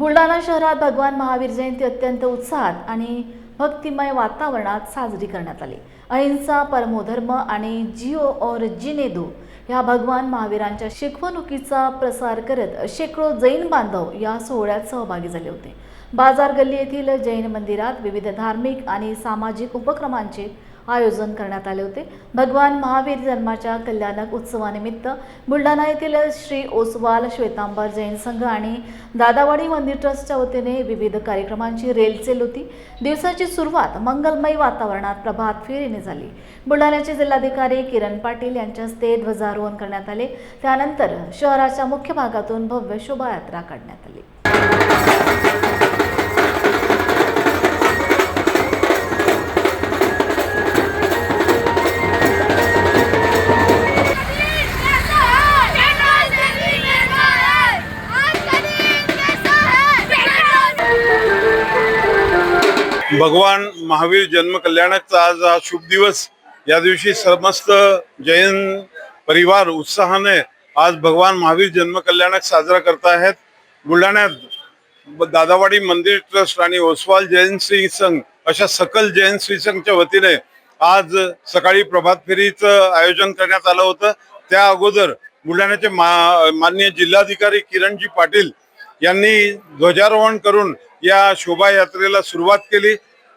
बुलढाणा शहरात भगवान महावीर जयंती अत्यंत उत्साहात आणि भक्तिमय वातावरणात साजरी करण्यात आली। अहिंसा परमो धर्म आणि जिओ और जीने दो या भगवान महावीरांच्या शिकवणुकीचा प्रसार करत शेकडो जैन बांधव या सोहळ्यात सहभागी झाले होते। बाजार गल्ली येथील जैन मंदिरात विविध धार्मिक आणि सामाजिक उपक्रमांचे आयोजन करण्यात आले होते। भगवान महावीर जन्माच्या कल्याणक उत्सवानिमित्त बुलढाणा येथील श्री ओसवाल श्वेतांबर जैन संघ आणि दादावाडी मंदिर ट्रस्टच्या वतीने विविध कार्यक्रमांची रेलचेल होती। दिवसाची सुरुवात मंगलमय वातावरणात प्रभात फेरीने झाली। बुलढाण्याचे जिल्हाधिकारी किरण पाटील यांच्या हस्ते ध्वजारोहण करण्यात आले। त्यानंतर शहराच्या मुख्य भागातून भव्य शोभायात्रा काढण्यात आली। भगवान महावीर जन्म कल्याणकचा आज हा शुभ दिवस। या दिवशी समस्त जैन परिवार उत्साहाने आज भगवान महावीर जन्म कल्याणक साजरा करत आहेत। बुलढाण्यात दादावाडी मंदिर ट्रस्ट आणि ओसवाल जैन श्री संघ अशा सकल जैन श्री संघच्या वतीने आज सकाळी प्रभात फेरीचं आयोजन करण्यात आलं होतं। त्या अगोदर बुलढाण्याचे माननीय जिल्हाधिकारी किरणजी पाटील यांनी ध्वजारोहण करून या शोभायात्रेला सुरुवात केली।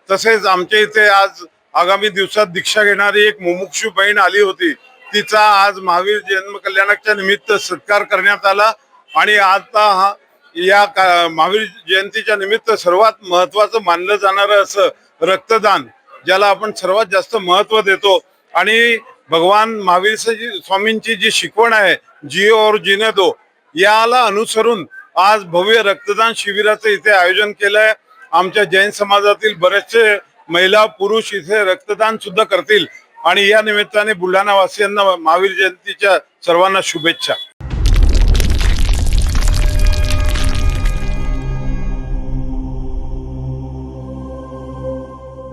तसेच आमच्या इथे आज आगामी दिवसात दीक्षा घेणारी एक मुमुक्षू बहीण आली होती, तिचा आज महावीर जन्म कल्याणकच्या निमित्त सत्कार करण्यात आला। आणि आता या महावीर जयंतीच्या निमित्त सर्वात महत्त्वाचं मानलं जाणारं असं रक्तदान, ज्याला आपण सर्वात जास्त महत्त्व देतो, आणि भगवान महावीर स्वामींची जी शिकवण आहे जिओ और जीने दो, याला अनुसरून आज भव्य रक्तदान शिबिराचं इथे आयोजन केलंय। आमच्या जैन समाजातील बरेचसे महिला पुरुष इथे रक्तदान सुद्धा करतील, आणि या निमित्ताने बुलढाणा वासियांना महावीर जयंतीच्या सर्वांना शुभेच्छा।